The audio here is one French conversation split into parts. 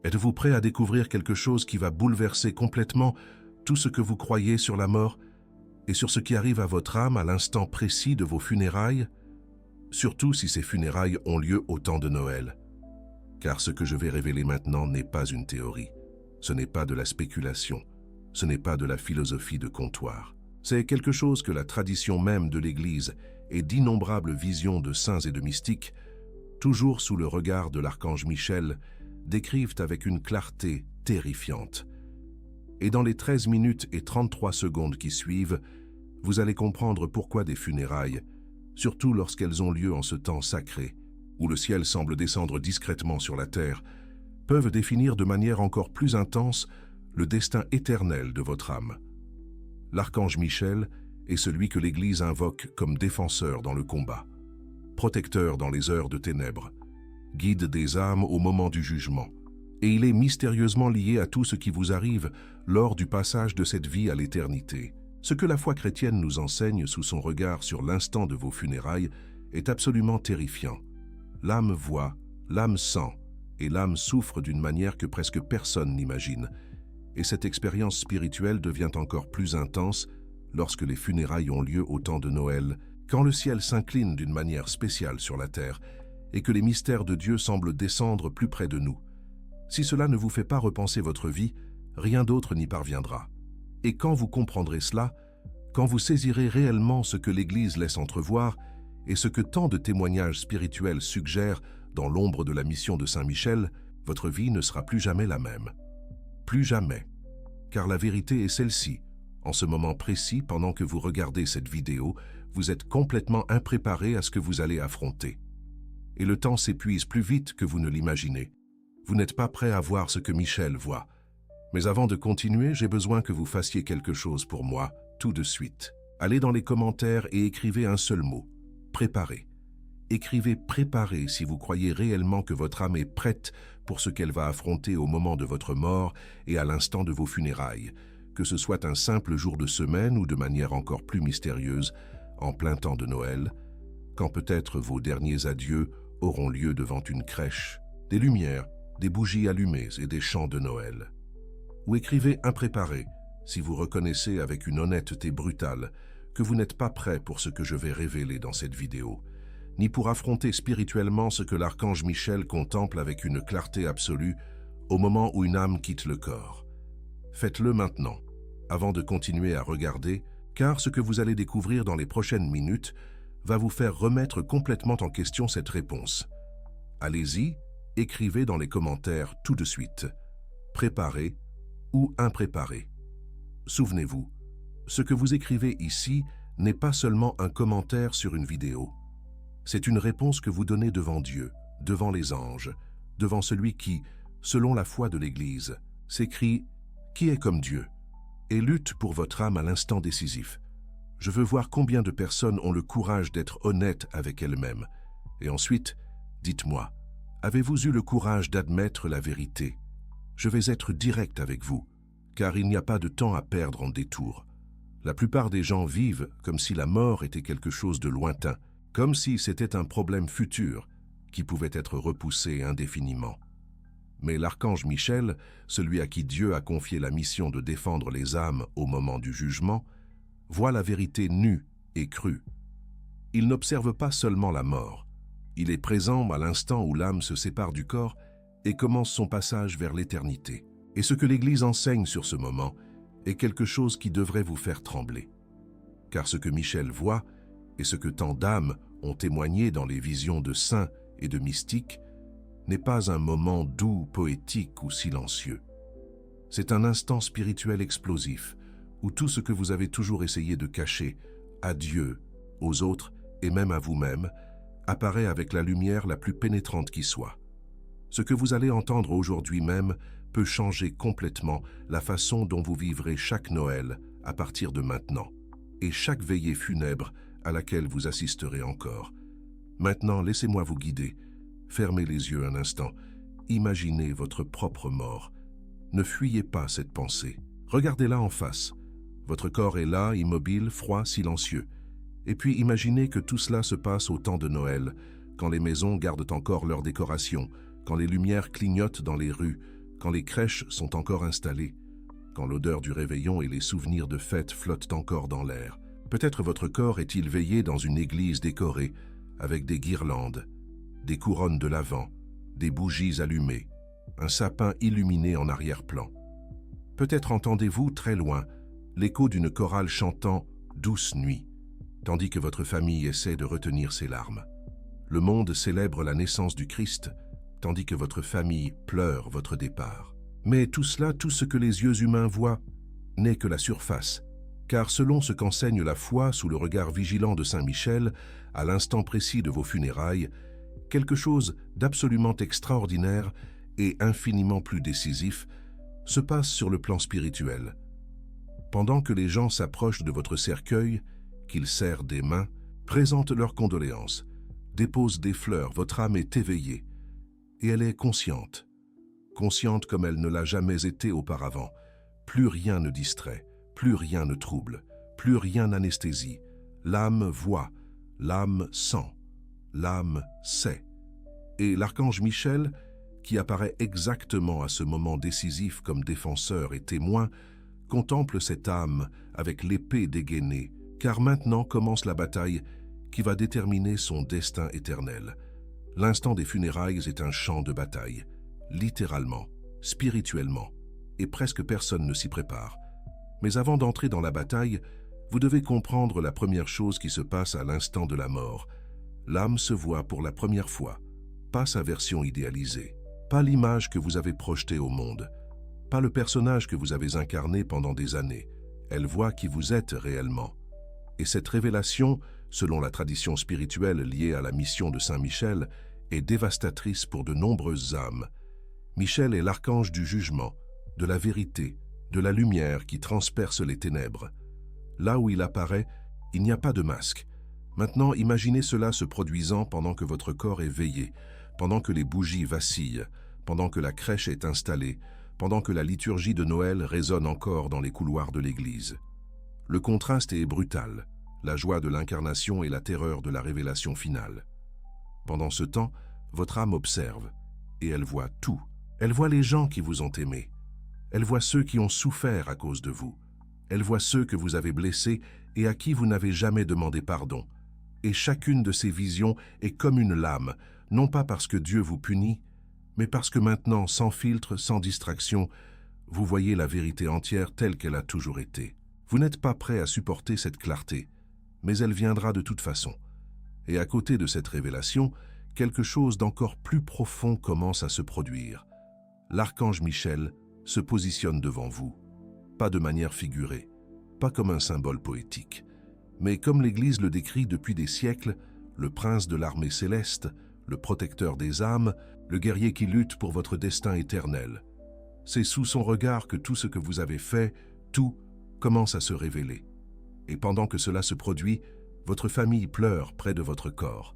Êtes-vous prêt à découvrir quelque chose qui va bouleverser complètement tout ce que vous croyez sur la mort et sur ce qui arrive à votre âme à l'instant précis de vos funérailles, surtout si ces funérailles ont lieu au temps de Noël? Car ce que je vais révéler maintenant n'est pas une théorie, ce n'est pas de la spéculation, ce n'est pas de la philosophie de comptoir. C'est quelque chose que la tradition même de l'Église et d'innombrables visions de saints et de mystiques, toujours sous le regard de l'archange Michel, décrivent avec une clarté terrifiante. Et dans les 13 minutes et 33 secondes qui suivent, vous allez comprendre pourquoi des funérailles, surtout lorsqu'elles ont lieu en ce temps sacré, où le ciel semble descendre discrètement sur la terre, peuvent définir de manière encore plus intense le destin éternel de votre âme. L'archange Michel est celui que l'Église invoque comme défenseur dans le combat, protecteur dans les heures de ténèbres, guide des âmes au moment du jugement, et il est mystérieusement lié à tout ce qui vous arrive lors du passage de cette vie à l'éternité. Ce que la foi chrétienne nous enseigne sous son regard sur l'instant de vos funérailles est absolument terrifiant. L'âme voit, l'âme sent, et l'âme souffre d'une manière que presque personne n'imagine. Et cette expérience spirituelle devient encore plus intense lorsque les funérailles ont lieu au temps de Noël, quand le ciel s'incline d'une manière spéciale sur la terre et que les mystères de Dieu semblent descendre plus près de nous. Si cela ne vous fait pas repenser votre vie, rien d'autre n'y parviendra. Et quand vous comprendrez cela, quand vous saisirez réellement ce que l'Église laisse entrevoir et ce que tant de témoignages spirituels suggèrent dans l'ombre de la mission de Saint Michel, votre vie ne sera plus jamais la même. Plus jamais. Car la vérité est celle-ci. En ce moment précis, pendant que vous regardez cette vidéo, vous êtes complètement impréparé à ce que vous allez affronter. Et le temps s'épuise plus vite que vous ne l'imaginez. Vous n'êtes pas prêt à voir ce que Michel voit. Mais avant de continuer, j'ai besoin que vous fassiez quelque chose pour moi, tout de suite. Allez dans les commentaires et écrivez un seul mot. Préparez. Écrivez « préparez » si vous croyez réellement que votre âme est prête pour ce qu'elle va affronter au moment de votre mort et à l'instant de vos funérailles, que ce soit un simple jour de semaine ou de manière encore plus mystérieuse, en plein temps de Noël, quand peut-être vos derniers adieux auront lieu devant une crèche, des lumières, des bougies allumées et des chants de Noël. Ou écrivez « impréparé » si vous reconnaissez avec une honnêteté brutale que vous n'êtes pas prêt pour ce que je vais révéler dans cette vidéo, ni pour affronter spirituellement ce que l'archange Michel contemple avec une clarté absolue au moment où une âme quitte le corps. Faites-le maintenant, avant de continuer à regarder, car ce que vous allez découvrir dans les prochaines minutes va vous faire remettre complètement en question cette réponse. Allez-y, écrivez dans les commentaires tout de suite. Préparé ou impréparé. Souvenez-vous, ce que vous écrivez ici n'est pas seulement un commentaire sur une vidéo. C'est une réponse que vous donnez devant Dieu, devant les anges, devant celui qui, selon la foi de l'Église, s'écrie « Qui est comme Dieu ?» et lutte pour votre âme à l'instant décisif. Je veux voir combien de personnes ont le courage d'être honnêtes avec elles-mêmes. Et ensuite, dites-moi, avez-vous eu le courage d'admettre la vérité? Je vais être direct avec vous, car il n'y a pas de temps à perdre en détour. La plupart des gens vivent comme si la mort était quelque chose de lointain, comme si c'était un problème futur qui pouvait être repoussé indéfiniment. Mais l'archange Michel, celui à qui Dieu a confié la mission de défendre les âmes au moment du jugement, voit la vérité nue et crue. Il n'observe pas seulement la mort, il est présent à l'instant où l'âme se sépare du corps et commence son passage vers l'éternité. Et ce que l'Église enseigne sur ce moment est quelque chose qui devrait vous faire trembler. Car ce que Michel voit, et ce que tant d'âmes ont témoigné dans les visions de saints et de mystiques, n'est pas un moment doux, poétique ou silencieux. C'est un instant spirituel explosif, où tout ce que vous avez toujours essayé de cacher, à Dieu, aux autres et même à vous-même, apparaît avec la lumière la plus pénétrante qui soit. Ce que vous allez entendre aujourd'hui même peut changer complètement la façon dont vous vivrez chaque Noël à partir de maintenant, et chaque veillée funèbre à laquelle vous assisterez encore. Maintenant, laissez-moi vous guider. Fermez les yeux un instant. Imaginez votre propre mort. Ne fuyez pas cette pensée. Regardez-la en face. Votre corps est là, immobile, froid, silencieux. Et puis imaginez que tout cela se passe au temps de Noël, quand les maisons gardent encore leurs décorations, quand les lumières clignotent dans les rues, quand les crèches sont encore installées, quand l'odeur du réveillon et les souvenirs de fête flottent encore dans l'air. Peut-être votre corps est-il veillé dans une église décorée, avec des guirlandes, des couronnes de l'Avent, des bougies allumées, un sapin illuminé en arrière-plan. Peut-être entendez-vous très loin l'écho d'une chorale chantant « Douce nuit », tandis que votre famille essaie de retenir ses larmes. Le monde célèbre la naissance du Christ, tandis que votre famille pleure votre départ. Mais tout cela, tout ce que les yeux humains voient, n'est que la surface, car selon ce qu'enseigne la foi sous le regard vigilant de Saint Michel, à l'instant précis de vos funérailles, quelque chose d'absolument extraordinaire et infiniment plus décisif se passe sur le plan spirituel. Pendant que les gens s'approchent de votre cercueil, qu'ils serrent des mains, présentent leurs condoléances, déposent des fleurs, votre âme est éveillée, et elle est consciente comme elle ne l'a jamais été auparavant. Plus rien ne distrait, plus rien ne trouble, plus rien n'anesthésie. L'âme voit, l'âme sent, l'âme sait. Et l'archange Michel, qui apparaît exactement à ce moment décisif comme défenseur et témoin, contemple cette âme avec l'épée dégainée, car maintenant commence la bataille qui va déterminer son destin éternel. L'instant des funérailles est un champ de bataille, littéralement, spirituellement, et presque personne ne s'y prépare. Mais avant d'entrer dans la bataille, vous devez comprendre la première chose qui se passe à l'instant de la mort. L'âme se voit pour la première fois, pas sa version idéalisée, pas l'image que vous avez projetée au monde, pas le personnage que vous avez incarné pendant des années. Elle voit qui vous êtes réellement. Et cette révélation, selon la tradition spirituelle liée à la mission de Saint Michel, est dévastatrice pour de nombreuses âmes. Michel est l'archange du jugement, de la vérité, de la lumière qui transperce les ténèbres. Là où il apparaît, il n'y a pas de masque. Maintenant, imaginez cela se produisant pendant que votre corps est veillé, pendant que les bougies vacillent, pendant que la crèche est installée, pendant que la liturgie de Noël résonne encore dans les couloirs de l'église. Le contraste est brutal, la joie de l'incarnation et la terreur de la révélation finale. Pendant ce temps, votre âme observe, et elle voit tout. Elle voit les gens qui vous ont aimé. Elle voit ceux qui ont souffert à cause de vous. Elle voit ceux que vous avez blessés et à qui vous n'avez jamais demandé pardon. Et chacune de ces visions est comme une lame, non pas parce que Dieu vous punit, mais parce que maintenant, sans filtre, sans distraction, vous voyez la vérité entière telle qu'elle a toujours été. Vous n'êtes pas prêt à supporter cette clarté, mais elle viendra de toute façon. Et à côté de cette révélation, quelque chose d'encore plus profond commence à se produire. L'archange Michel se positionne devant vous, pas de manière figurée, pas comme un symbole poétique, mais comme l'Église le décrit depuis des siècles, le prince de l'armée céleste, le protecteur des âmes, le guerrier qui lutte pour votre destin éternel. C'est sous son regard que tout ce que vous avez fait, tout, commence à se révéler. Et pendant que cela se produit, votre famille pleure près de votre corps.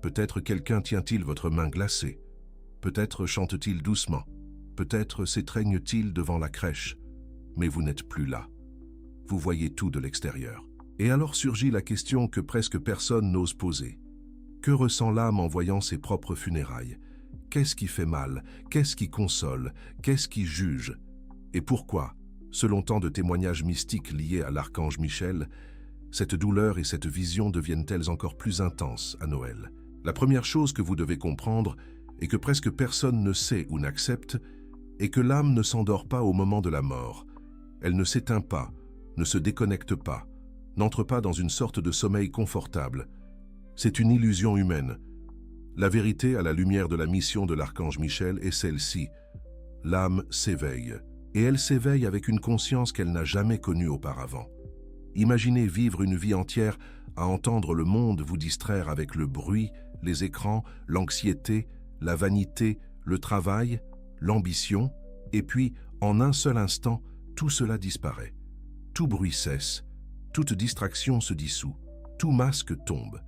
Peut-être quelqu'un tient-il votre main glacée. Peut-être chante-t-il doucement. Peut-être s'étreigne-t-il devant la crèche. Mais vous n'êtes plus là. Vous voyez tout de l'extérieur. Et alors surgit la question que presque personne n'ose poser. Que ressent l'âme en voyant ses propres funérailles? Qu'est-ce qui fait mal? Qu'est-ce qui console? Qu'est-ce qui juge? Et pourquoi, selon tant de témoignages mystiques liés à l'archange Michel, cette douleur et cette vision deviennent-elles encore plus intenses à Noël? La première chose que vous devez comprendre, et que presque personne ne sait ou n'accepte, est que l'âme ne s'endort pas au moment de la mort. Elle ne s'éteint pas, ne se déconnecte pas, n'entre pas dans une sorte de sommeil confortable. C'est une illusion humaine. La vérité à la lumière de la mission de l'archange Michel est celle-ci. L'âme s'éveille, et elle s'éveille avec une conscience qu'elle n'a jamais connue auparavant. Imaginez vivre une vie entière à entendre le monde vous distraire avec le bruit, les écrans, l'anxiété, la vanité, le travail, l'ambition, et puis, en un seul instant, tout cela disparaît. Tout bruit cesse, toute distraction se dissout, tout masque tombe,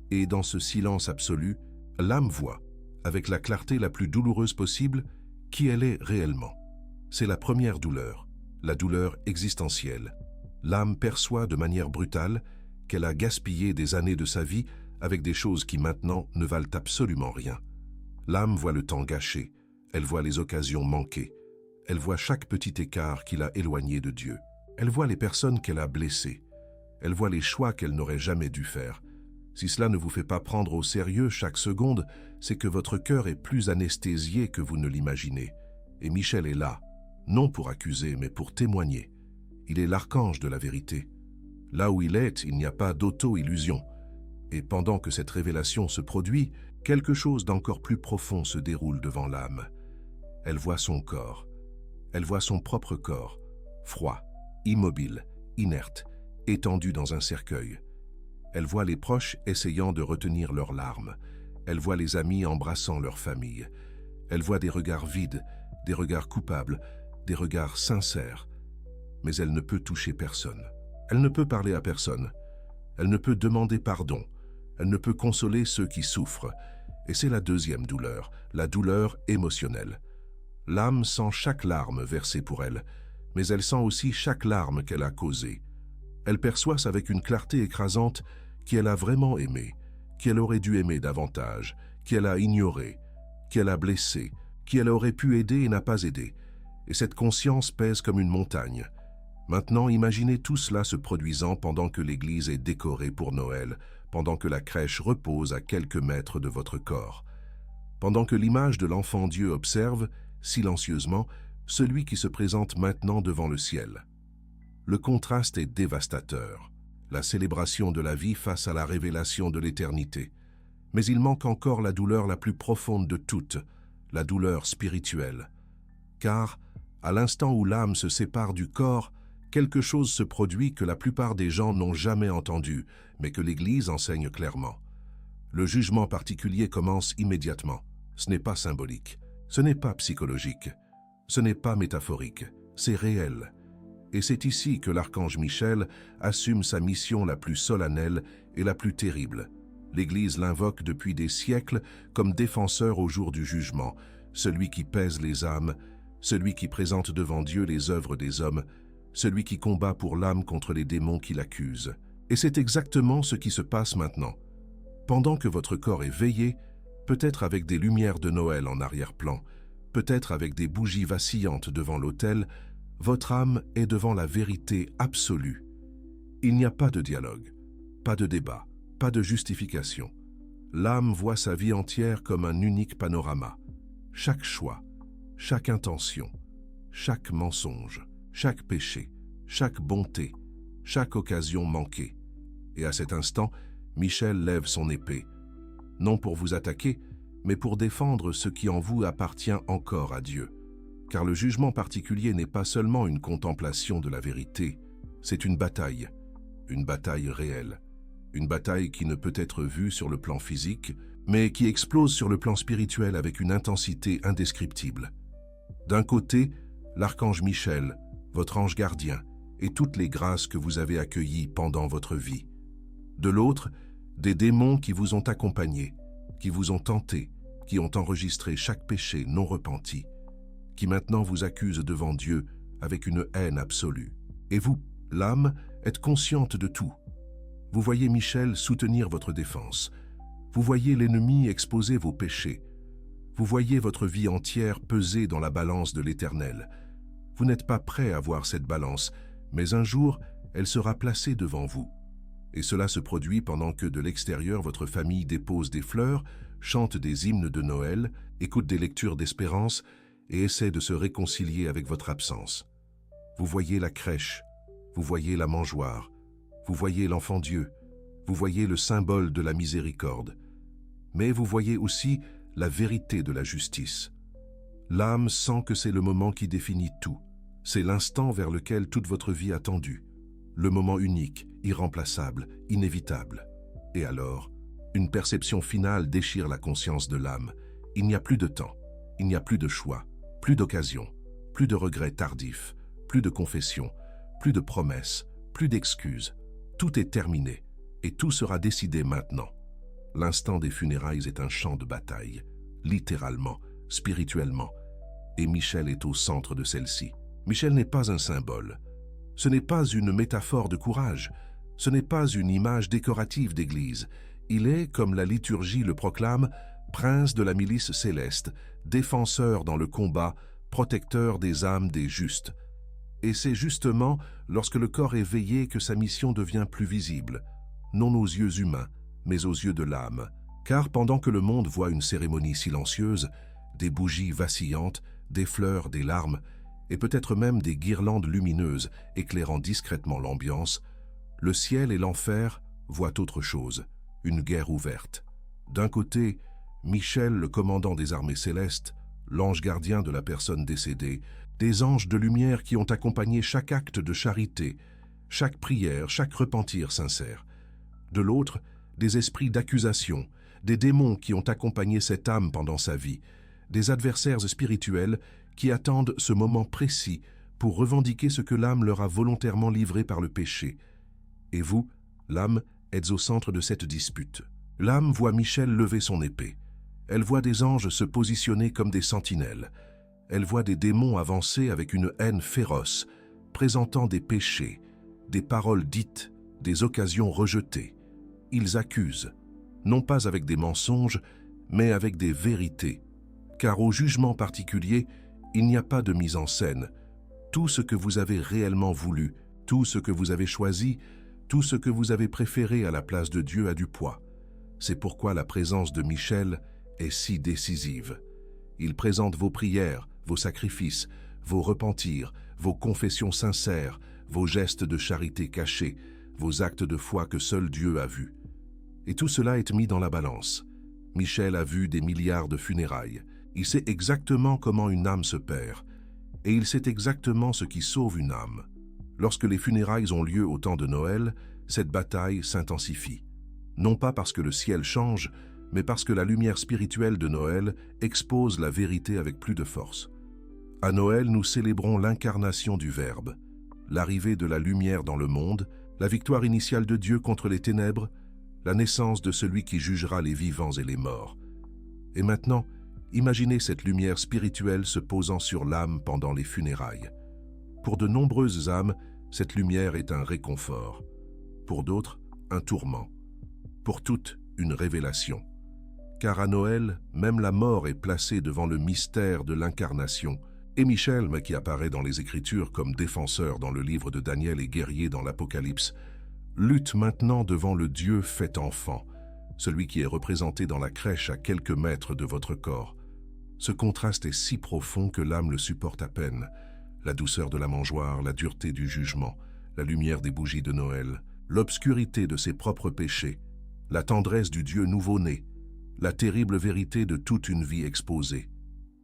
et dans ce silence absolu, l'âme voit, avec la clarté la plus douloureuse possible, qui elle est réellement. C'est la première douleur, la douleur existentielle. L'âme perçoit de manière brutale qu'elle a gaspillé des années de sa vie avec des choses qui maintenant ne valent absolument rien. L'âme voit le temps gâché, elle voit les occasions manquées, Elle voit chaque petit écart qui l'a éloignée de Dieu. Elle voit les personnes qu'elle a blessées. Elle voit les choix qu'elle n'aurait jamais dû faire. Si cela ne vous fait pas prendre au sérieux chaque seconde, c'est que votre cœur est plus anesthésié que vous ne l'imaginez. Et Michel est là, non pour accuser, mais pour témoigner. Il est l'archange de la vérité. Là où il est, il n'y a pas d'auto-illusion. Et pendant que cette révélation se produit, quelque chose d'encore plus profond se déroule devant l'âme. Elle voit son corps. Elle voit son propre corps, froid, immobile, inerte, étendu dans un cercueil. Elle voit les proches essayant de retenir leurs larmes. Elle voit les amis embrassant leur famille. Elle voit des regards vides, des regards coupables, des regards sincères. Mais elle ne peut toucher personne. Elle ne peut parler à personne. Elle ne peut demander pardon. Elle ne peut consoler ceux qui souffrent. Et c'est la deuxième douleur, la douleur émotionnelle. L'âme sent chaque larme versée pour elle, mais elle sent aussi chaque larme qu'elle a causée. Elle perçoit avec une clarté écrasante qui elle a vraiment aimé, qui elle aurait dû aimer davantage, qui elle a ignoré, qui elle a blessé, qui elle aurait pu aider et n'a pas aidé. Et cette conscience pèse comme une montagne. Maintenant, imaginez tout cela se produisant pendant que l'église est décorée pour Noël, pendant que la crèche repose à quelques mètres de votre corps, pendant que l'image de l'enfant Dieu observe, silencieusement, celui qui se présente maintenant devant le ciel. Le contraste est dévastateur, la célébration de la vie face à la révélation de l'éternité. Mais il manque encore la douleur la plus profonde de toutes, la douleur spirituelle. Car, à l'instant où l'âme se sépare du corps, quelque chose se produit que la plupart des gens n'ont jamais entendu, mais que l'Église enseigne clairement. Le jugement particulier commence immédiatement. Ce n'est pas symbolique, ce n'est pas psychologique, ce n'est pas métaphorique, c'est réel. Et c'est ici que l'archange Michel assume sa mission la plus solennelle et la plus terrible. L'Église l'invoque depuis des siècles comme défenseur au jour du jugement, celui qui pèse les âmes, celui qui présente devant Dieu les œuvres des hommes, celui qui combat pour l'âme contre les démons qui l'accusent. Et c'est exactement ce qui se passe maintenant. Pendant que votre corps est veillé, peut-être avec des lumières de Noël en arrière-plan, peut-être avec des bougies vacillantes devant l'autel, votre âme est devant la vérité absolue. Il n'y a pas de dialogue, pas de débat, pas de justification. L'âme voit sa vie entière comme un unique panorama. Chaque choix, chaque intention, chaque mensonge, chaque péché, chaque bonté, chaque occasion manquée. Et à cet instant, Michel lève son épée, non pour vous attaquer, mais pour défendre ce qui en vous appartient encore à Dieu. Car le jugement particulier n'est pas seulement une contemplation de la vérité, c'est une bataille réelle. Une bataille qui ne peut être vue sur le plan physique, mais qui explose sur le plan spirituel avec une intensité indescriptible. D'un côté, l'archange Michel, votre ange gardien, et toutes les grâces que vous avez accueillies pendant votre vie. De l'autre, des démons qui vous ont accompagné, qui vous ont tenté, qui ont enregistré chaque péché non repenti, qui maintenant vous accusent devant Dieu avec une haine absolue. Et vous, l'âme, êtes consciente de tout. Vous voyez Michel soutenir votre défense. Vous voyez l'ennemi exposer vos péchés. Vous voyez votre vie entière peser dans la balance de l'Éternel. Vous n'êtes pas prêt à voir cette balance, mais un jour, elle sera placée devant vous. Et cela se produit pendant que de l'extérieur, votre famille dépose des fleurs, chante des hymnes de Noël, écoute des lectures d'espérance et essaie de se réconcilier avec votre absence. Vous voyez la crèche, vous voyez la mangeoire, vous voyez l'enfant Dieu, vous voyez le symbole de la miséricorde. Mais vous voyez aussi la vérité de la justice. L'âme sent que c'est le moment qui définit tout. C'est l'instant vers lequel toute votre vie a tendu. Le moment unique, irremplaçable, inévitable. Et alors, une perception finale déchire la conscience de l'âme. Il n'y a plus de temps, il n'y a plus de choix, plus d'occasion, plus de regrets tardifs, plus de confession, plus de promesses, plus d'excuses. Tout est terminé et tout sera décidé maintenant. L'instant des funérailles est un champ de bataille, littéralement, spirituellement, et Michel est au centre de celle-ci. Michel n'est pas un symbole. Ce n'est pas une métaphore de courage. Ce n'est pas une image décorative d'église. Il est, comme la liturgie le proclame, prince de la milice céleste, défenseur dans le combat, protecteur des âmes des justes. Et c'est justement lorsque le corps est veillé que sa mission devient plus visible, non aux yeux humains, mais aux yeux de l'âme. Car pendant que le monde voit une cérémonie silencieuse, des bougies vacillantes, des fleurs, des larmes, et peut-être même des guirlandes lumineuses éclairant discrètement l'ambiance, le ciel et l'enfer voient autre chose, une guerre ouverte. D'un côté, Michel, le commandant des armées célestes, l'ange gardien de la personne décédée, des anges de lumière qui ont accompagné chaque acte de charité, chaque prière, chaque repentir sincère. De l'autre, des esprits d'accusation, des démons qui ont accompagné cette âme pendant sa vie, des adversaires spirituels qui attendent ce moment précis pour revendiquer ce que l'âme leur a volontairement livré par le péché. Et vous, l'âme, êtes au centre de cette dispute. L'âme voit Michel lever son épée. Elle voit des anges se positionner comme des sentinelles. Elle voit des démons avancer avec une haine féroce, présentant des péchés, des paroles dites, des occasions rejetées. Ils accusent, non pas avec des mensonges, mais avec des vérités. Car au jugement particulier, il n'y a pas de mise en scène. Tout ce que vous avez réellement voulu, tout ce que vous avez choisi, tout ce que vous avez préféré à la place de Dieu a du poids. C'est pourquoi la présence de Michel est si décisive. Il présente vos prières, vos sacrifices, vos repentirs, vos confessions sincères, vos gestes de charité cachés, vos actes de foi que seul Dieu a vus. Et tout cela est mis dans la balance. Michel a vu des milliards de funérailles. Il sait exactement comment une âme se perd. Et il sait exactement ce qui sauve une âme. Lorsque les funérailles ont lieu au temps de Noël, cette bataille s'intensifie. Non pas parce que le ciel change, mais parce que la lumière spirituelle de Noël expose la vérité avec plus de force. À Noël, nous célébrons l'incarnation du Verbe, l'arrivée de la lumière dans le monde, la victoire initiale de Dieu contre les ténèbres, la naissance de celui qui jugera les vivants et les morts. Et maintenant, imaginez cette lumière spirituelle se posant sur l'âme pendant les funérailles. Pour de nombreuses âmes, cette lumière est un réconfort. Pour d'autres, un tourment. Pour toutes, une révélation. Car à Noël, même la mort est placée devant le mystère de l'incarnation. Et Michel, qui apparaît dans les Écritures comme défenseur dans le livre de Daniel et guerrier dans l'Apocalypse, lutte maintenant devant le Dieu fait enfant, celui qui est représenté dans la crèche à quelques mètres de votre corps. Ce contraste est si profond que l'âme le supporte à peine. La douceur de la mangeoire, la dureté du jugement, la lumière des bougies de Noël, l'obscurité de ses propres péchés, la tendresse du Dieu nouveau-né, la terrible vérité de toute une vie exposée.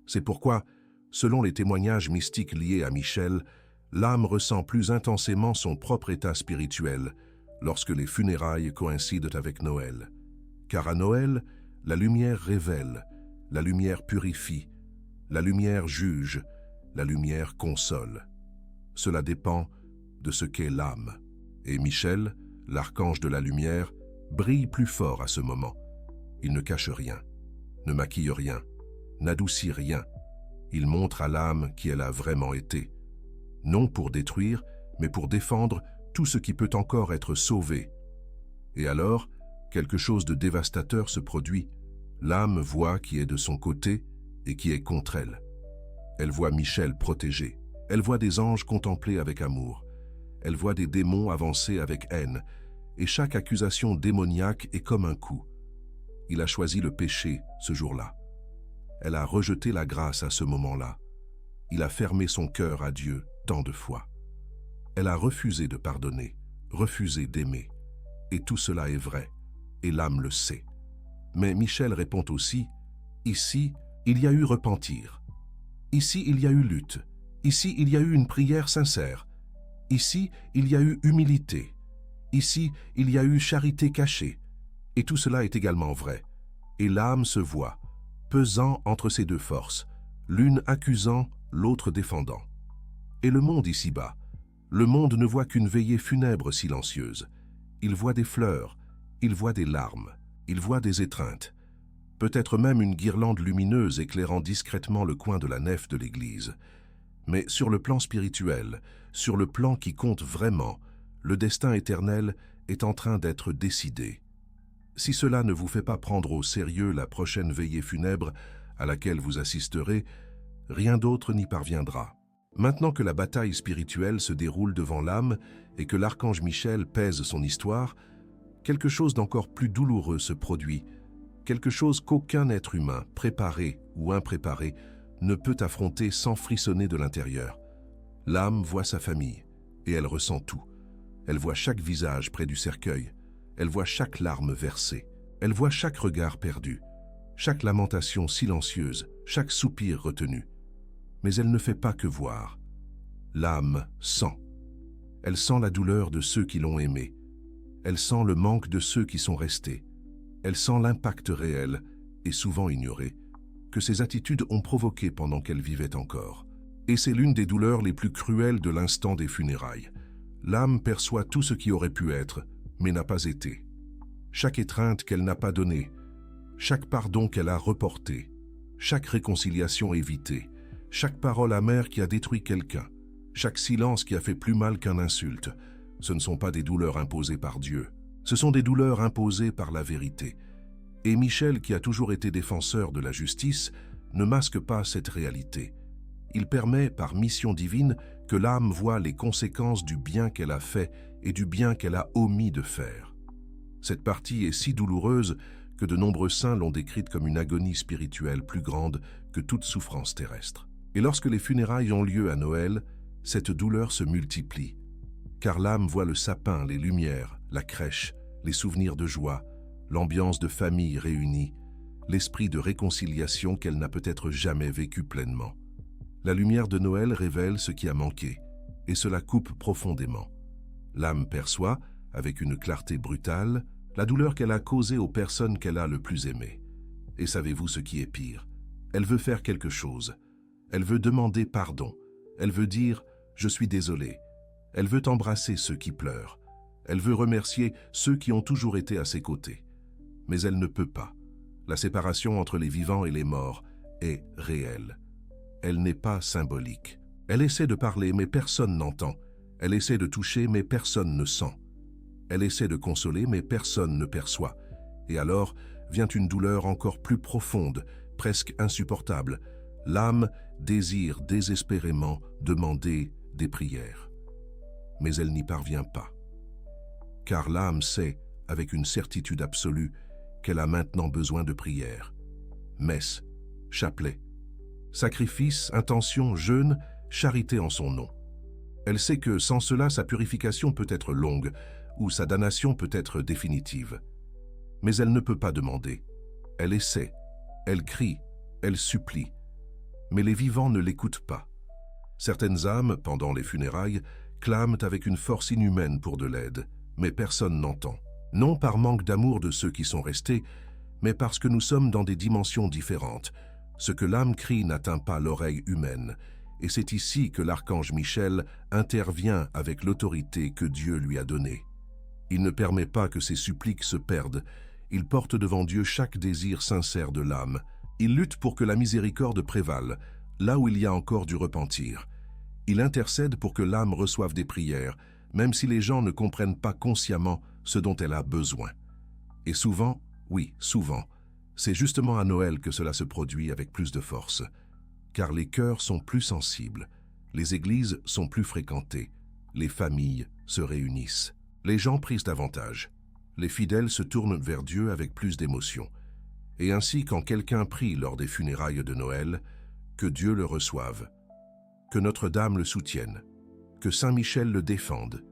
C'est pourquoi, selon les témoignages mystiques liés à Michel, l'âme ressent plus intensément son propre état spirituel lorsque les funérailles coïncident avec Noël. Car à Noël, la lumière révèle, la lumière purifie, la lumière juge, la lumière console. Cela dépend de ce qu'est l'âme. Et Michel, l'archange de la lumière, brille plus fort à ce moment. Il ne cache rien, ne maquille rien, n'adoucit rien. Il montre à l'âme qui elle a vraiment été. Non pour détruire, mais pour défendre tout ce qui peut encore être sauvé. Et alors, quelque chose de dévastateur se produit. L'âme voit qui est de son côté et qui est contre elle. Elle voit Michel protégé. Elle voit des anges contempler avec amour. Elle voit des démons avancer avec haine. Et chaque accusation démoniaque est comme un coup. Il a choisi le péché ce jour-là. Elle a rejeté la grâce à ce moment-là. Il a fermé son cœur à Dieu tant de fois. Elle a refusé de pardonner, refusé d'aimer. Et tout cela est vrai, et l'âme le sait. Mais Michel répond aussi, « Ici, il y a eu repentir. Ici, il y a eu lutte. Ici, il y a eu une prière sincère. Ici, il y a eu humilité. Ici, il y a eu charité cachée. » Et tout cela est également vrai. Et l'âme se voit, pesant entre ces deux forces, l'une accusant, l'autre défendant. Et le monde ici-bas, le monde ne voit qu'une veillée funèbre silencieuse. Il voit des fleurs, il voit des larmes, il voit des étreintes, peut-être même une guirlande lumineuse éclairant discrètement le coin de la nef de l'église. Mais sur le plan spirituel, sur le plan qui compte vraiment, le destin éternel est en train d'être décidé. Si cela ne vous fait pas prendre au sérieux la prochaine veillée funèbre à laquelle vous assisterez, rien d'autre n'y parviendra. Maintenant que la bataille spirituelle se déroule devant l'âme et que l'archange Michel pèse son histoire, quelque chose d'encore plus douloureux se produit, quelque chose qu'aucun être humain, préparé ou impréparé, ne peut affronter sans frissonner de l'intérieur. L'âme voit sa famille, et elle ressent tout. Elle voit chaque visage près du cercueil, elle voit chaque larme versée, elle voit chaque regard perdu, chaque lamentation silencieuse, chaque soupir retenu. Mais elle ne fait pas que voir. L'âme sent. Elle sent la douleur de ceux qui l'ont aimée. Elle sent le manque de ceux qui sont restés. Elle sent l'impact réel, et souvent ignoré, que ces attitudes ont provoqué pendant qu'elle vivait encore. Et c'est l'une des douleurs les plus cruelles de l'instant des funérailles. L'âme perçoit tout ce qui aurait pu être, mais n'a pas été. Chaque étreinte qu'elle n'a pas donnée, chaque pardon qu'elle a reporté, chaque réconciliation évitée, chaque parole amère qui a détruit quelqu'un, chaque silence qui a fait plus mal qu'un insulte, ce ne sont pas des douleurs imposées par Dieu, ce sont des douleurs imposées par la vérité. Et Michel, qui a toujours été défenseur de la justice, ne masque pas cette réalité. Il permet, par mission divine, que l'âme voie les conséquences du bien qu'elle a fait et du bien qu'elle a omis de faire. Cette partie est si douloureuse que de nombreux saints l'ont décrite comme une agonie spirituelle plus grande que toute souffrance terrestre. Et lorsque les funérailles ont lieu à Noël, cette douleur se multiplie, car l'âme voit le sapin, les lumières, la crèche, les souvenirs de joie, l'ambiance de famille réunie, l'esprit de réconciliation qu'elle n'a peut-être jamais vécu pleinement. La lumière de Noël révèle ce qui a manqué, et cela coupe profondément. L'âme perçoit, avec une clarté brutale, la douleur qu'elle a causée aux personnes qu'elle a le plus aimées. Et savez-vous ce qui est pire? Elle veut faire quelque chose. Elle veut demander pardon. Elle veut dire « je suis désolé ». Elle veut embrasser ceux qui pleurent. Elle veut remercier ceux qui ont toujours été à ses côtés. Mais elle ne peut pas. La séparation entre les vivants et les morts est réelle. Elle n'est pas symbolique. Elle essaie de parler, mais personne n'entend. Elle essaie de toucher, mais personne ne sent. Elle essaie de consoler, mais personne ne perçoit. Et alors vient une douleur encore plus profonde, presque insupportable. L'âme désire désespérément demander des prières. Mais elle n'y parvient pas. Car l'âme sait, avec une certitude absolue, qu'elle a maintenant besoin de prières. Messe, chapelet, sacrifice, intention, jeûne, charité en son nom. Elle sait que sans cela, sa purification peut être longue ou sa damnation peut être définitive. Mais elle ne peut pas demander. Elle essaie, elle crie, elle supplie. Mais les vivants ne l'écoutent pas. Certaines âmes, pendant les funérailles, clament avec une force inhumaine pour de l'aide, mais personne n'entend. Non par manque d'amour de ceux qui sont restés, mais parce que nous sommes dans des dimensions différentes. Ce que l'âme crie n'atteint pas l'oreille humaine, et c'est ici que l'archange Michel intervient avec l'autorité que Dieu lui a donnée. Il ne permet pas que ses suppliques se perdent, il porte devant Dieu chaque désir sincère de l'âme. Il lutte pour que la miséricorde prévale, là où il y a encore du repentir. Il intercède pour que l'âme reçoive des prières, même si les gens ne comprennent pas consciemment ce dont elle a besoin. Et souvent, oui, souvent, c'est justement à Noël que cela se produit avec plus de force. Car les cœurs sont plus sensibles, les églises sont plus fréquentées, les familles se réunissent, les gens prient davantage, les fidèles se tournent vers Dieu avec plus d'émotion. Et ainsi, quand quelqu'un prie lors des funérailles de Noël, que Dieu le reçoive, que Notre-Dame le soutienne, que Saint Michel le défende.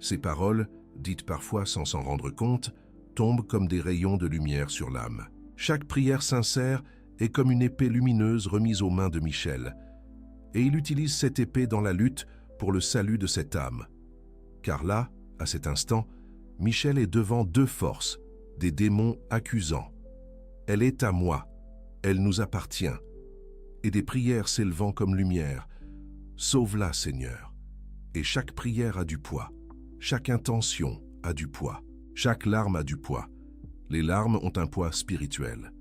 Ces paroles, dites parfois sans s'en rendre compte, tombent comme des rayons de lumière sur l'âme. Chaque prière sincère est comme une épée lumineuse remise aux mains de Michel, et il utilise cette épée dans la lutte pour le salut de cette âme. Car là, à cet instant, Michel est devant deux forces, des démons accusants. Elle est à moi, elle nous appartient, et des prières s'élevant comme lumière. Sauve-la, Seigneur. Et chaque prière a du poids, chaque intention a du poids, chaque larme a du poids. Les larmes ont un poids spirituel.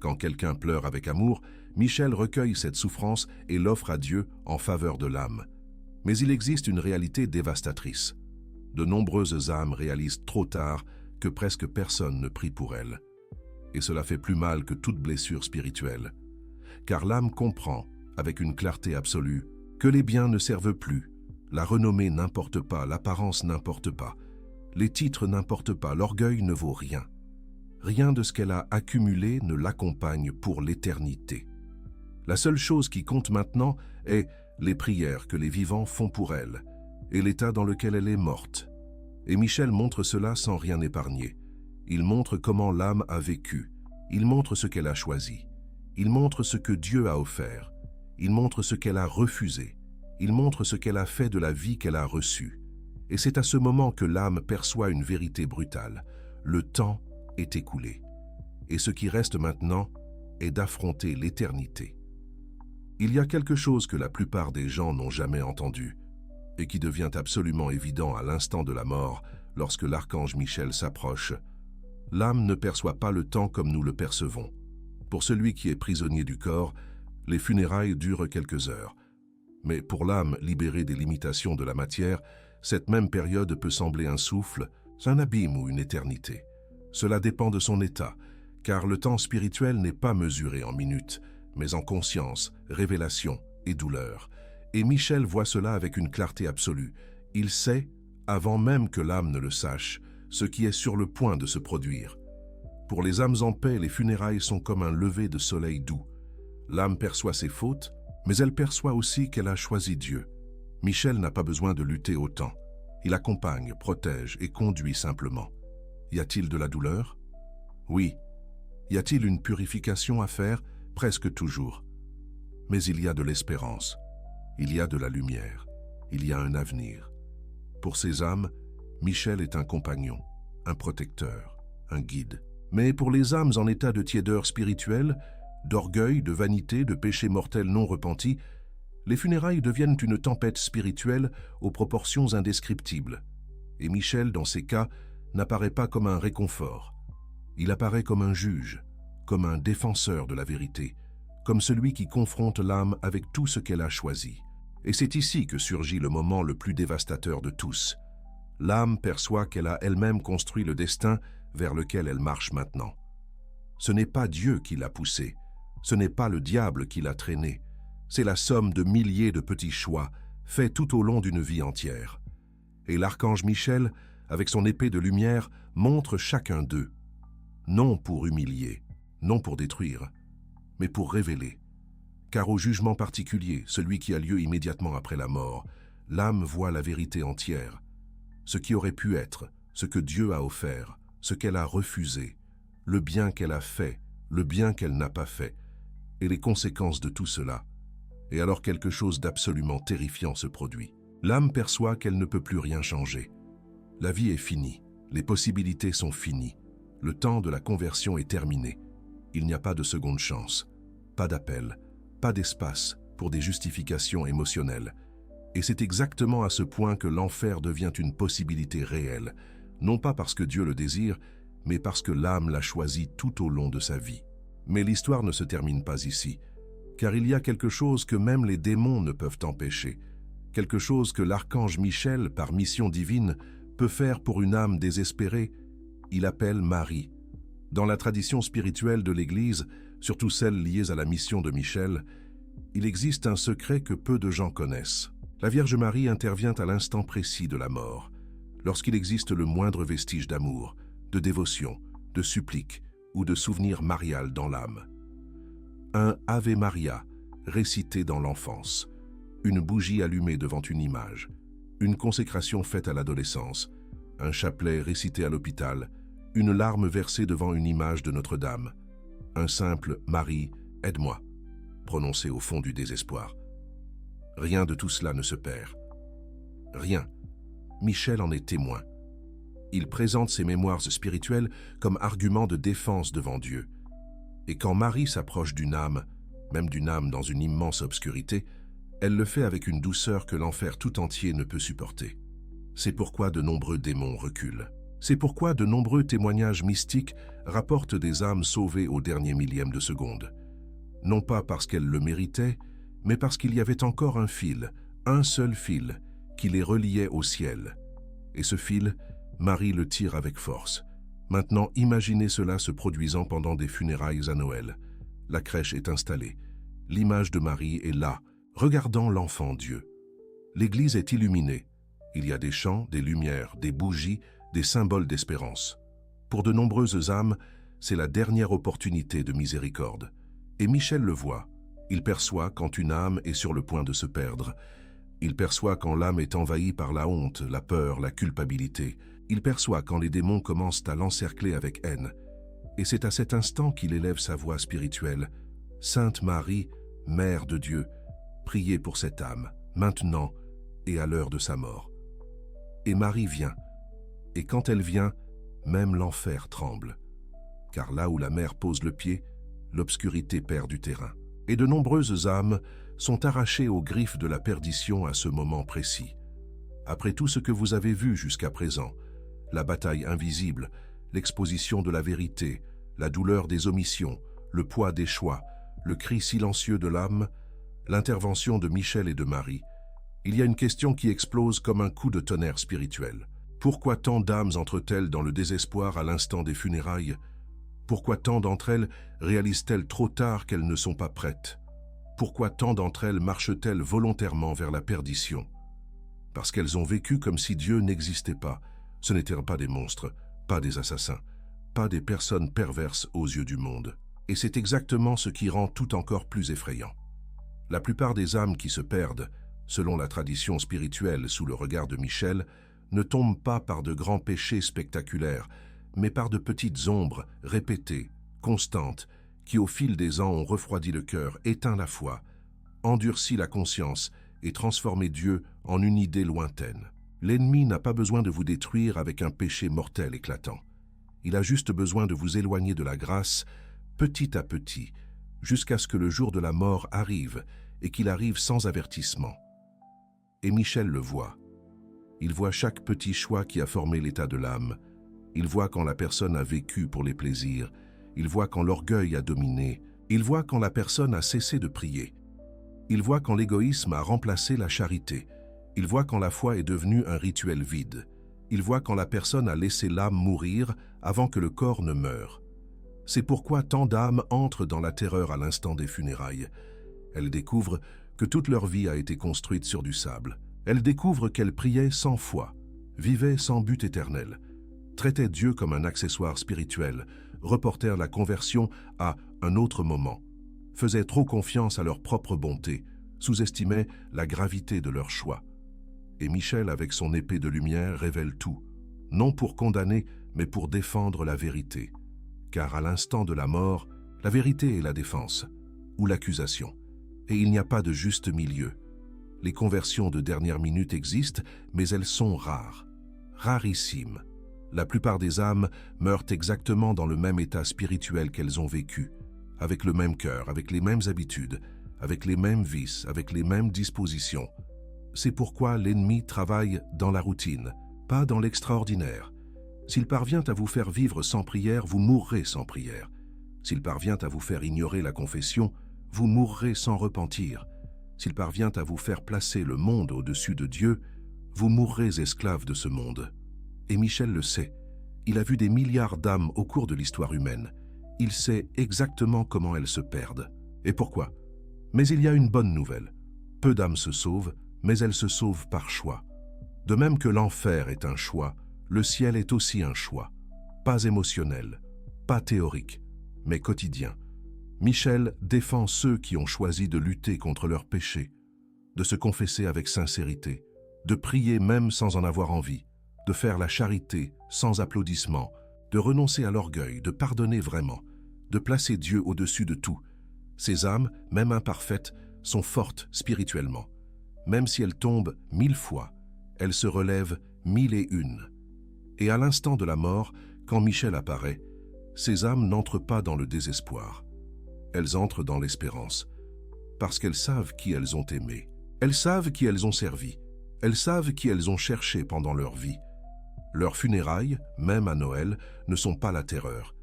Quand quelqu'un pleure avec amour, Michel recueille cette souffrance et l'offre à Dieu en faveur de l'âme. Mais il existe une réalité dévastatrice. De nombreuses âmes réalisent trop tard que presque personne ne prie pour elles. Et cela fait plus mal que toute blessure spirituelle. Car l'âme comprend, avec une clarté absolue, que les biens ne servent plus, la renommée n'importe pas, l'apparence n'importe pas, les titres n'importent pas, l'orgueil ne vaut rien. Rien de ce qu'elle a accumulé ne l'accompagne pour l'éternité. La seule chose qui compte maintenant est les prières que les vivants font pour elle et l'état dans lequel elle est morte. Et Michel montre cela sans rien épargner. Il montre comment l'âme a vécu. Il montre ce qu'elle a choisi. Il montre ce que Dieu a offert. Il montre ce qu'elle a refusé. Il montre ce qu'elle a fait de la vie qu'elle a reçue. Et c'est à ce moment que l'âme perçoit une vérité brutale. Le temps est écoulé. Et ce qui reste maintenant est d'affronter l'éternité. Il y a quelque chose que la plupart des gens n'ont jamais entendu et qui devient absolument évident à l'instant de la mort lorsque l'archange Michel s'approche. L'âme ne perçoit pas le temps comme nous le percevons. Pour celui qui est prisonnier du corps, les funérailles durent quelques heures. Mais pour l'âme libérée des limitations de la matière, cette même période peut sembler un souffle, un abîme ou une éternité. Cela dépend de son état, car le temps spirituel n'est pas mesuré en minutes, mais en conscience, révélation et douleur. Et Michel voit cela avec une clarté absolue. Il sait, avant même que l'âme ne le sache, ce qui est sur le point de se produire. Pour les âmes en paix, les funérailles sont comme un lever de soleil doux. L'âme perçoit ses fautes, mais elle perçoit aussi qu'elle a choisi Dieu. Michel n'a pas besoin de lutter autant. Il accompagne, protège et conduit simplement. Y a-t-il de la douleur? Oui. Y a-t-il une purification à faire? Presque toujours. Mais il y a de l'espérance. Il y a de la lumière. Il y a un avenir. Pour ces âmes, Michel est un compagnon, un protecteur, un guide. Mais pour les âmes en état de tiédeur spirituelle, d'orgueil, de vanité, de péché mortel non repenti, les funérailles deviennent une tempête spirituelle aux proportions indescriptibles. Et Michel, dans ces cas, n'apparaît pas comme un réconfort. Il apparaît comme un juge, comme un défenseur de la vérité, comme celui qui confronte l'âme avec tout ce qu'elle a choisi. Et c'est ici que surgit le moment le plus dévastateur de tous. L'âme perçoit qu'elle a elle-même construit le destin vers lequel elle marche maintenant. Ce n'est pas Dieu qui l'a poussée, ce n'est pas le diable qui l'a traînée, c'est la somme de milliers de petits choix faits tout au long d'une vie entière. Et l'archange Michel, avec son épée de lumière, montre chacun d'eux, non pour humilier, non pour détruire, mais pour révéler. Car au jugement particulier, celui qui a lieu immédiatement après la mort, l'âme voit la vérité entière, ce qui aurait pu être, ce que Dieu a offert, ce qu'elle a refusé, le bien qu'elle a fait, le bien qu'elle n'a pas fait, et les conséquences de tout cela. Et alors quelque chose d'absolument terrifiant se produit. L'âme perçoit qu'elle ne peut plus rien changer. La vie est finie, les possibilités sont finies, le temps de la conversion est terminé. Il n'y a pas de seconde chance, pas d'appel, pas d'espace pour des justifications émotionnelles. Et c'est exactement à ce point que l'enfer devient une possibilité réelle, non pas parce que Dieu le désire, mais parce que l'âme l'a choisi tout au long de sa vie. Mais l'histoire ne se termine pas ici, car il y a quelque chose que même les démons ne peuvent empêcher, quelque chose que l'archange Michel, par mission divine, peut faire pour une âme désespérée. Il appelle Marie. Dans la tradition spirituelle de l'Église, surtout celle liée à la mission de Michel, il existe un secret que peu de gens connaissent. La Vierge Marie intervient à l'instant précis de la mort, lorsqu'il existe le moindre vestige d'amour, de dévotion, de supplique ou de souvenir marial dans l'âme. Un Ave Maria récité dans l'enfance, une bougie allumée devant une image, une consécration faite à l'adolescence, un chapelet récité à l'hôpital, une larme versée devant une image de Notre-Dame, un simple « Marie, aide-moi » prononcé au fond du désespoir. Rien de tout cela ne se perd. Rien. Michel en est témoin. Il présente ses mémoires spirituelles comme argument de défense devant Dieu. Et quand Marie s'approche d'une âme, même d'une âme dans une immense obscurité, elle le fait avec une douceur que l'enfer tout entier ne peut supporter. C'est pourquoi de nombreux démons reculent. C'est pourquoi de nombreux témoignages mystiques rapportent des âmes sauvées au dernier millième de seconde. Non pas parce qu'elles le méritaient, mais parce qu'il y avait encore un fil, un seul fil, qui les reliait au ciel. Et ce fil, Marie le tire avec force. Maintenant, imaginez cela se produisant pendant des funérailles à Noël. La crèche est installée. L'image de Marie est là, regardant l'enfant Dieu. L'Église est illuminée. Il y a des chants, des lumières, des bougies, des symboles d'espérance. Pour de nombreuses âmes, c'est la dernière opportunité de miséricorde. Et Michel le voit. Il perçoit quand une âme est sur le point de se perdre. Il perçoit quand l'âme est envahie par la honte, la peur, la culpabilité. Il perçoit quand les démons commencent à l'encercler avec haine. Et c'est à cet instant qu'il élève sa voix spirituelle. « Sainte Marie, Mère de Dieu, priez pour cette âme, maintenant et à l'heure de sa mort. » Et Marie vient. Et quand elle vient, même l'enfer tremble. Car là où la mère pose le pied, l'obscurité perd du terrain. Et de nombreuses âmes sont arrachées aux griffes de la perdition à ce moment précis. Après tout ce que vous avez vu jusqu'à présent, la bataille invisible, l'exposition de la vérité, la douleur des omissions, le poids des choix, le cri silencieux de l'âme, l'intervention de Michel et de Marie, il y a une question qui explose comme un coup de tonnerre spirituel. Pourquoi tant d'âmes entrent-elles dans le désespoir à l'instant des funérailles? Pourquoi tant d'entre elles réalisent-elles trop tard qu'elles ne sont pas prêtes? Pourquoi tant d'entre elles marchent-elles volontairement vers la perdition? Parce qu'elles ont vécu comme si Dieu n'existait pas. Ce n'étaient pas des monstres, pas des assassins, pas des personnes perverses aux yeux du monde. Et c'est exactement ce qui rend tout encore plus effrayant. La plupart des âmes qui se perdent, selon la tradition spirituelle sous le regard de Michel, ne tombent pas par de grands péchés spectaculaires, mais par de petites ombres répétées, constantes, qui au fil des ans ont refroidi le cœur, éteint la foi, endurci la conscience et transformé Dieu en une idée lointaine. L'ennemi n'a pas besoin de vous détruire avec un péché mortel éclatant. Il a juste besoin de vous éloigner de la grâce, petit à petit, jusqu'à ce que le jour de la mort arrive et qu'il arrive sans avertissement. Et Michel le voit. Il voit chaque petit choix qui a formé l'état de l'âme. Il voit quand la personne a vécu pour les plaisirs. Il voit quand l'orgueil a dominé. Il voit quand la personne a cessé de prier. Il voit quand l'égoïsme a remplacé la charité. Il voit quand la foi est devenue un rituel vide. Il voit quand la personne a laissé l'âme mourir avant que le corps ne meure. C'est pourquoi tant d'âmes entrent dans la terreur à l'instant des funérailles. Elles découvrent que toute leur vie a été construite sur du sable. Elles découvrent qu'elles priaient sans foi, vivaient sans but éternel, traitaient Dieu comme un accessoire spirituel, reportèrent la conversion à un autre moment, faisaient trop confiance à leur propre bonté, sous-estimaient la gravité de leur choix. Et Michel, avec son épée de lumière, révèle tout, non pour condamner, mais pour défendre la vérité. Car à l'instant de la mort, la vérité est la défense, ou l'accusation. Et il n'y a pas de juste milieu. Les conversions de dernière minute existent, mais elles sont rares, rarissimes. La plupart des âmes meurent exactement dans le même état spirituel qu'elles ont vécu, avec le même cœur, avec les mêmes habitudes, avec les mêmes vices, avec les mêmes dispositions. C'est pourquoi l'ennemi travaille dans la routine, pas dans l'extraordinaire. S'il parvient à vous faire vivre sans prière, vous mourrez sans prière. S'il parvient à vous faire ignorer la confession, vous mourrez sans repentir. S'il parvient à vous faire placer le monde au-dessus de Dieu, vous mourrez esclave de ce monde. Et Michel le sait. Il a vu des milliards d'âmes au cours de l'histoire humaine. Il sait exactement comment elles se perdent. Et pourquoi? Mais il y a une bonne nouvelle. Peu d'âmes se sauvent, mais elles se sauvent par choix. De même que l'enfer est un choix, le ciel est aussi un choix. Pas émotionnel, pas théorique, mais quotidien. Michel défend ceux qui ont choisi de lutter contre leurs péchés, de se confesser avec sincérité, de prier même sans en avoir envie, de faire la charité sans applaudissements, de renoncer à l'orgueil, de pardonner vraiment, de placer Dieu au-dessus de tout. Ces âmes, même imparfaites, sont fortes spirituellement. Même si elles tombent 1000 fois, elles se relèvent 1001. Et à l'instant de la mort, quand Michel apparaît, ces âmes n'entrent pas dans le désespoir. Elles entrent dans l'espérance, parce qu'elles savent qui elles ont aimé. Elles savent qui elles ont servi. Elles savent qui elles ont cherché pendant leur vie. Leurs funérailles, même à Noël, ne sont pas la terreur.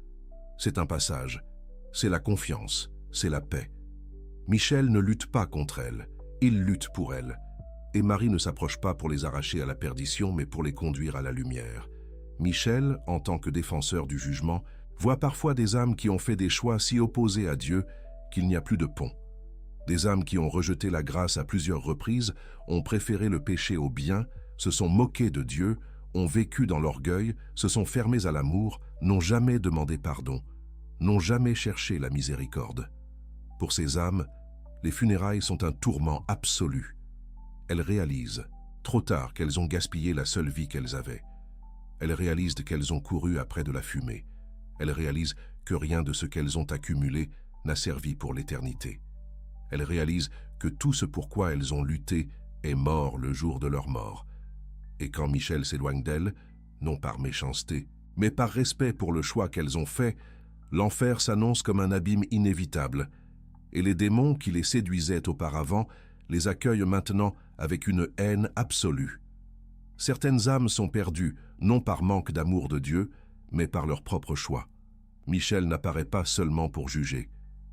C'est un passage, c'est la confiance, c'est la paix. Michel ne lutte pas contre elles, il lutte pour elles. Et Marie ne s'approche pas pour les arracher à la perdition, mais pour les conduire à la lumière. Michel, en tant que défenseur du jugement, voit parfois des âmes qui ont fait des choix si opposés à Dieu qu'il n'y a plus de pont. Des âmes qui ont rejeté la grâce à plusieurs reprises, ont préféré le péché au bien, se sont moquées de Dieu, ont vécu dans l'orgueil, se sont fermées à l'amour, n'ont jamais demandé pardon, n'ont jamais cherché la miséricorde. Pour ces âmes, les funérailles sont un tourment absolu. Elles réalisent, trop tard, qu'elles ont gaspillé la seule vie qu'elles avaient. Elles réalisent qu'elles ont couru après de la fumée. Elles réalisent que rien de ce qu'elles ont accumulé n'a servi pour l'éternité. Elles réalisent que tout ce pourquoi elles ont lutté est mort le jour de leur mort. Et quand Michel s'éloigne d'elles, non par méchanceté, mais par respect pour le choix qu'elles ont fait, l'enfer s'annonce comme un abîme inévitable, et les démons qui les séduisaient auparavant les accueillent maintenant avec une haine absolue. Certaines âmes sont perdues, non par manque d'amour de Dieu, mais par leur propre choix. Michel n'apparaît pas seulement pour juger.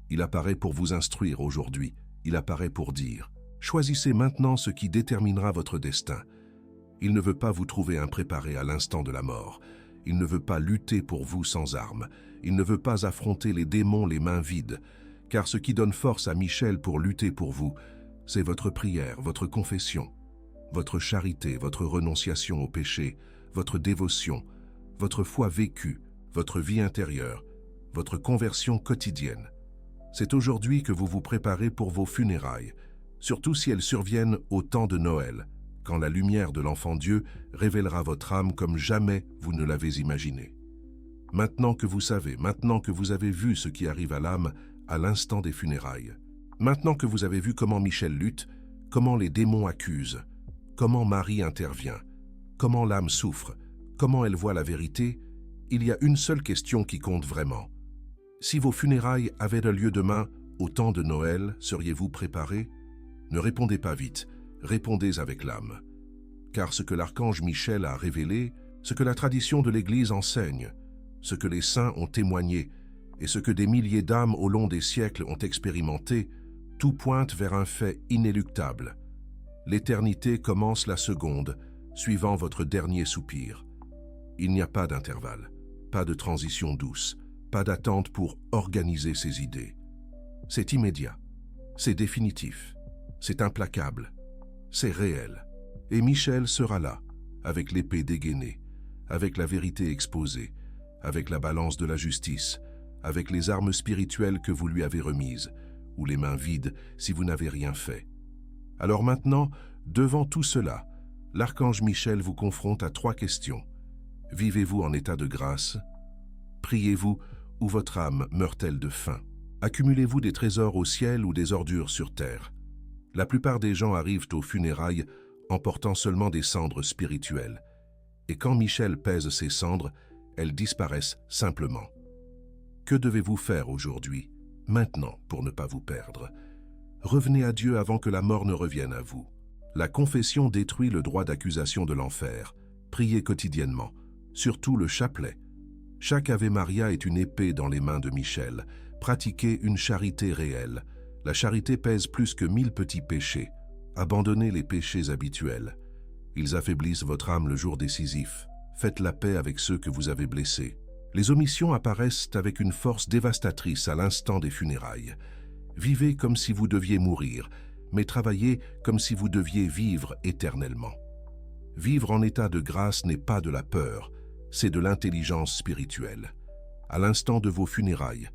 Il apparaît pour vous instruire aujourd'hui. Il apparaît pour dire « Choisissez maintenant ce qui déterminera votre destin ». Il ne veut pas vous trouver impréparé à l'instant de la mort. Il ne veut pas lutter pour vous sans armes. Il ne veut pas affronter les démons les mains vides. Car ce qui donne force à Michel pour lutter pour vous, c'est votre prière, votre confession, votre charité, votre renonciation au péché, votre dévotion, votre foi vécue, votre vie intérieure, votre conversion quotidienne. C'est aujourd'hui que vous vous préparez pour vos funérailles, surtout si elles surviennent au temps de Noël, quand la lumière de l'enfant Dieu révélera votre âme comme jamais vous ne l'avez imaginé. Maintenant que vous savez, maintenant que vous avez vu ce qui arrive à l'âme à l'instant des funérailles, maintenant que vous avez vu comment Michel lutte, comment les démons accusent, comment Marie intervient, comment l'âme souffre, comment elle voit la vérité, il y a une seule question qui compte vraiment. Si vos funérailles avaient lieu demain, au temps de Noël, seriez-vous préparés? Ne répondez pas vite, répondez avec l'âme. Car ce que l'archange Michel a révélé, ce que la tradition de l'Église enseigne, ce que les saints ont témoigné, et ce que des milliers d'âmes au long des siècles ont expérimenté, tout pointe vers un fait inéluctable. L'éternité commence la seconde, suivant votre dernier soupir. Il n'y a pas d'intervalle, pas de transition douce, pas d'attente pour organiser ses idées. C'est immédiat, c'est définitif, c'est implacable, c'est réel. Et Michel sera là, avec l'épée dégainée, avec la vérité exposée, avec la balance de la justice, avec les armes spirituelles que vous lui avez remises, ou les mains vides si vous n'avez rien fait. Alors maintenant, devant tout cela, l'archange Michel vous confronte à 3 questions. Vivez-vous en état de grâce? Priez-vous ou votre âme meurt-elle de faim? Accumulez-vous des trésors au ciel ou des ordures sur terre? La plupart des gens arrivent aux funérailles en portant seulement des cendres spirituelles. Et quand Michel pèse ces cendres, elles disparaissent simplement. Que devez-vous faire aujourd'hui, maintenant, pour ne pas vous perdre? Revenez à Dieu avant que la mort ne revienne à vous. La confession détruit le droit d'accusation de l'enfer. Priez quotidiennement, surtout le chapelet. Chaque Ave Maria est une épée dans les mains de Michel. Pratiquez une charité réelle. La charité pèse plus que 1000 petits péchés. Abandonnez les péchés habituels. Ils affaiblissent votre âme le jour décisif. Faites la paix avec ceux que vous avez blessés. Les omissions apparaissent avec une force dévastatrice à l'instant des funérailles. Vivez comme si vous deviez mourir, mais travaillez comme si vous deviez vivre éternellement. Vivre en état de grâce n'est pas de la peur, c'est de l'intelligence spirituelle. À l'instant de vos funérailles,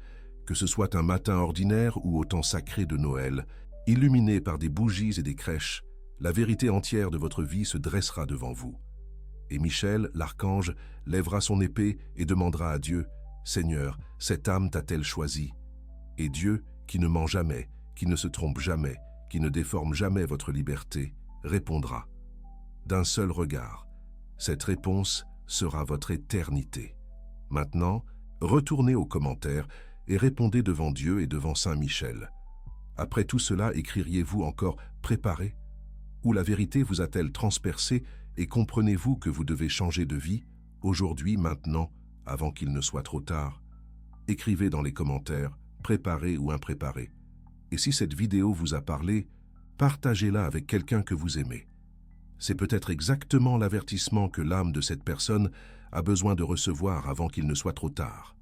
que ce soit un matin ordinaire ou au temps sacré de Noël, illuminé par des bougies et des crèches, la vérité entière de votre vie se dressera devant vous. Et Michel, l'archange, lèvera son épée et demandera à Dieu, « Seigneur, cette âme t'a-t-elle choisi ?» Et Dieu, qui ne ment jamais, qui ne se trompe jamais, qui ne déforme jamais votre liberté, répondra. D'un seul regard, cette réponse sera votre éternité. Maintenant, retournez aux commentaires et répondez devant Dieu et devant Saint Michel. Après tout cela, écririez-vous encore « préparé » ou la vérité vous a-t-elle transpercé et comprenez-vous que vous devez changer de vie, aujourd'hui, maintenant, avant qu'il ne soit trop tard? Écrivez dans les commentaires, préparé ou impréparé. Et si cette vidéo vous a parlé, partagez-la avec quelqu'un que vous aimez. C'est peut-être exactement l'avertissement que l'âme de cette personne a besoin de recevoir avant qu'il ne soit trop tard.